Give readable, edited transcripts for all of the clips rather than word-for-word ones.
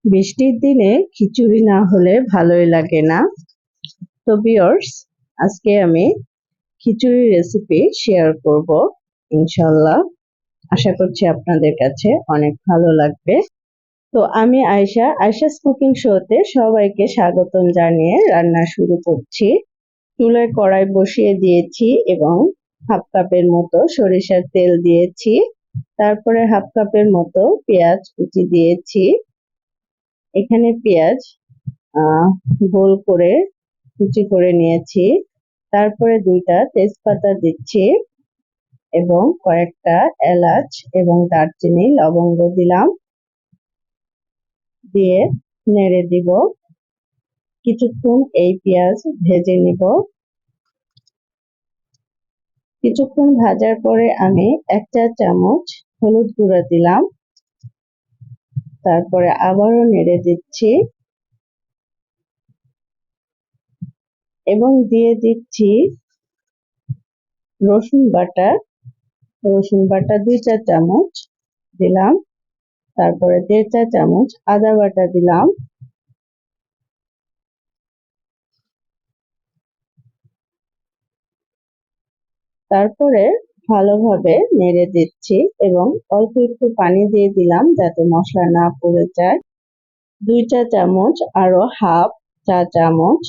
বৃষ্টির দিনে খিচুড়ি না হলে ভালোই লাগে না। তো ভিউয়ার্স, আজকে আমি খিচুড়ি রেসিপি শেয়ার করব ইনশাল্লাহ। আশা করছি আপনাদের কাছে অনেক ভালো লাগবে। তো আমি আয়শা's কুকিং শোতে সবাইকে স্বাগতম জানিয়ে রান্না শুরু করছি। চুলায় কড়াই বসিয়ে দিয়েছি এবং হাফ কাপের মতো সরিষার তেল দিয়েছি। তারপরে হাফ কাপের মতো পেঁয়াজ কুচি দিয়েছি। এখানে পেঁয়াজ গোল করে কুচি করে নিয়েছি। তারপরে 2টা তেজপাতা দিচ্ছি এবং কয়েকটা এলাচ এবং দারচিনি লবঙ্গ দিলাম, দিয়ে নেড়ে দিব। কিছুক্ষণ এই পেঁয়াজ ভেজে নিব। কিছুক্ষণ ভাজার পরে আমি 1 চা চামচ হলুদ গুঁড়া দিলাম। তারপরে আবারও নেড়ে দিচ্ছি এবং দিয়ে দিচ্ছি রসুন বাটা। 2 চা চামচ দিলাম। তারপরে 1.5 চা চামচ আদা বাটা দিলাম। তারপরে ভালোভাবে নেড়ে দিচ্ছি এবং অল্প একটু পানি দিয়ে দিলাম যাতে মশলা না পুড়ে যায়। 2 চা চামচ আরো হাফ চা চামচ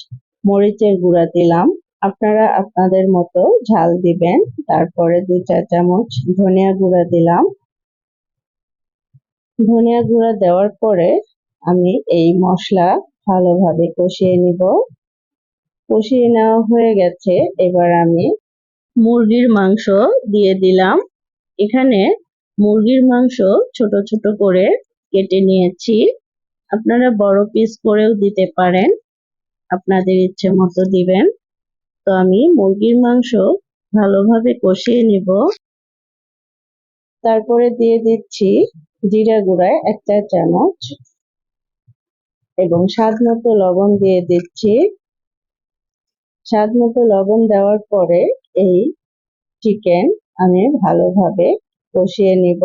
মরিচের গুঁড়া দিলাম। আপনারা আপনাদের মতো ঝাল দিবেন। তারপরে 2 চা চামচ ধনিয়া গুঁড়া দিলাম। ধনিয়া গুঁড়া দেওয়ার পরে আমি এই মশলা ভালোভাবে কষিয়ে নিব। কষিয়ে নেওয়া হয়ে গেছে। এবার আমি মুরগির মাংস দিয়ে দিলাম। এখানে মুরগির মাংস ছোট ছোট করে কেটে নিয়েছি। আপনারা বড় পিস করেও দিতে পারেন, আপনাদের ইচ্ছে মতো দিবেন। তো আমি মুরগির মাংস ভালোভাবে কষিয়ে নিব। তারপরে দিয়ে দিচ্ছি জিরা গুঁড়া 1 চা চামচ এবং স্বাদ মতো লবণ দিয়ে দিচ্ছি। স্বাদ মতো লবণ দেওয়ার পরে এই চিকেন আমি ভালোভাবে কষিয়ে নিব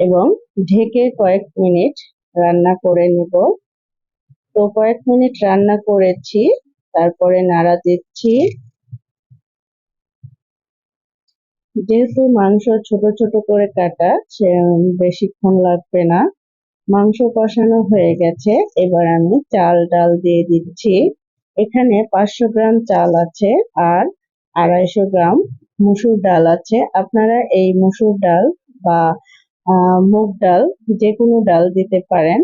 এবং ঢেকে কয়েক মিনিট রান্না করে নিব। তো কয়েক মিনিট রান্না করেছি, তারপরে নাড়া দিচ্ছি। যেহেতু মাংস ছোট ছোট করে কাটা, সে বেশিক্ষণ লাগবে না। মাংস কষানো হয়ে গেছে। এবার আমি চাল ডাল দিয়ে দিচ্ছি। এখানে 500 গ্রাম চাল আছে আর 250 গ্রাম মসুর ডাল আছে। আপনারা এই মসুর ডাল বা মুগ ডাল যে কোনো ডাল দিতে পারেন।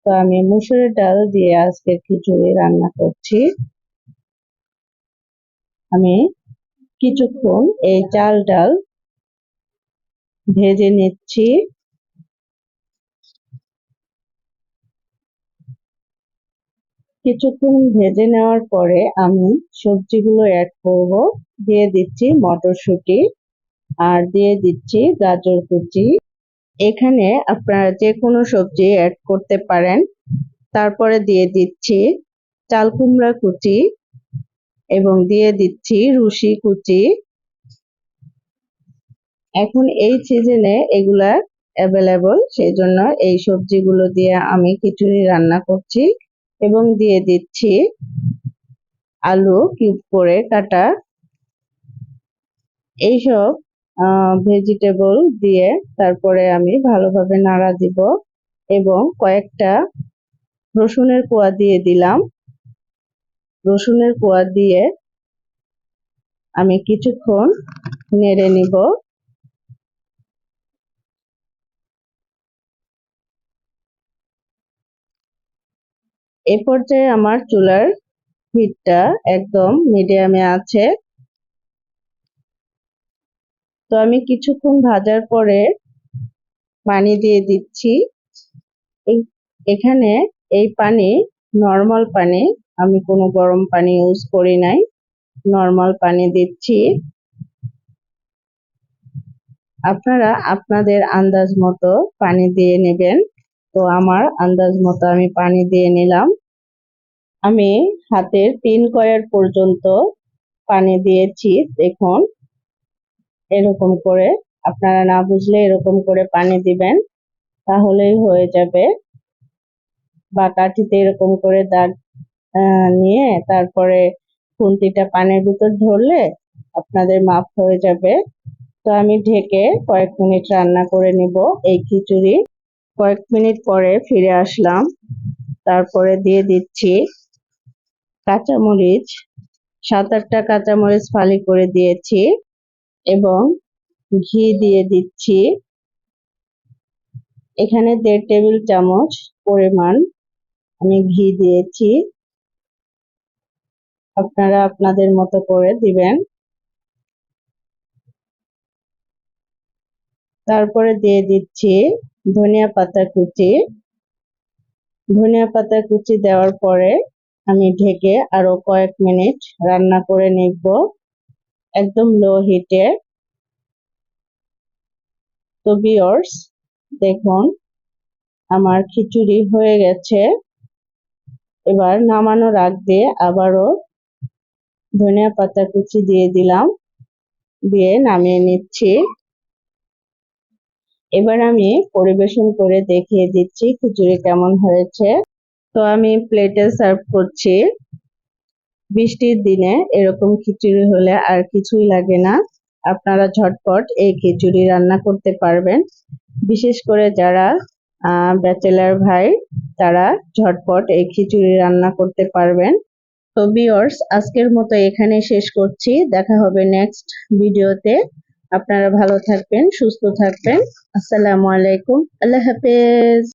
তো আমি মসুরের ডাল দিয়ে আজকের খিচুড়ি রান্না করছি। আমি কিছুক্ষণ এই চাল ডাল ভেজে নিচ্ছি। কিছুক্ষণ ভেজে নেওয়ার পরে আমি সবজিগুলো অ্যাড করব। দিয়ে দিচ্ছি মটরশুঁটি আর দিয়ে দিচ্ছি গাজর কুচি। এখানে আপনারা যে কোনো সবজি অ্যাড করতে পারেন। তারপরে দিয়ে দিচ্ছি চাল কুমড়া কুচি এবং দিয়ে দিচ্ছি রুশি কুচি। এখন এই সিজনে এগুলা অ্যাভেলেবল, সেই জন্য এই সবজিগুলো দিয়ে আমি খিচুড়ি রান্না করছি। এবং দিয়ে দিচ্ছি আলু কিউব করে কাটা। এইসব ভেজিটেবল দিয়ে তারপরে আমি ভালোভাবে নাড়া দিব এবং কয়েকটা রসুনের কোয়া দিয়ে দিলাম। রসুনের কোয়া দিয়ে আমি কিছুক্ষণ নেড়ে নিব। এ পর্যায়ে আমার চুলার হিটটা একদম মিডিয়ামে আছে। তো আমি কিছুক্ষণ ভাজার পরে পানি দিয়ে দিচ্ছি। এখানে এই পানি নর্মাল পানি, আমি কোনো গরম পানি ইউজ করি নাই। নর্মাল পানি দিচ্ছি। আপনারা আপনাদের আন্দাজ মতো পানি দিয়ে নেবেন। তো আমার আন্দাজ মতো আমি পানি দিয়ে নিলাম। আমি হাতের 3 কয়ার পর্যন্ত পানি দিয়েছি। দেখুন এরকম করে আপনারা না বুঝলে এরকম করে পানি দিবেন, তাহলেই হয়ে যাবে। বা কাঠিতে এরকম করে দাগ নিয়ে তারপরে খুন্তিটা পানির ভিতর ধরলে আপনাদের মাপ হয়ে যাবে। তো আমি ঢেকে কয়েক মিনিট রান্না করে নিব এই খিচুড়ি। কয়েক মিনিট পরে ফিরে আসলাম, তারপরে দিয়ে দিচ্ছি কাঁচামরিচ। 7-8টা কাঁচামরিচ ফালি করে দিয়েছি এবং ঘি দিয়ে দিচ্ছি। এখানে 1.5 টেবিল চামচ পরিমাণ আমি ঘি দিয়েছি, আপনারা আপনাদের মতো করে দিবেন। তারপরে দিয়ে দিচ্ছি ধনিয়া পাতা কুচি। ধনিয়া পাতা কুচি দেওয়ার পরে আমি ঢেকে আরো কয়েক মিনিট রান্না করে নিব একদম লো হিটে। তো ভিউয়ার্স, দেখুন আমার খিচুড়ি হয়ে গেছে। এবার নামানোর আগ দিয়ে আবারও ধনিয়া পাতা কুচি দিয়ে দিলাম, দিয়ে নামিয়ে নিচ্ছি। এবার আমি পরিবেশন করে দেখিয়ে দিচ্ছি খিচুড়ি কেমন হয়েছে। তো আমি প্লেটে সার্ভ করছি। বৃষ্টির দিনে এরকম খিচুড়ি হলে আর কিছুই লাগে না। আপনারা ঝটপট এই খিচুড়ি রান্না করতে পারবেন। বিশেষ করে যারা ব্যাচেলার ভাই, তারা ঝটপট এই খিচুড়ি রান্না করতে পারবেন। তো ভিউয়ার্স, আজকের মতো এখানে শেষ করছি। দেখা হবে নেক্সট ভিডিওতে। আপনারা ভালো থাকবেন, সুস্থ থাকবেন। আসসালামু আলাইকুম, আল্লাহ হাফেজ।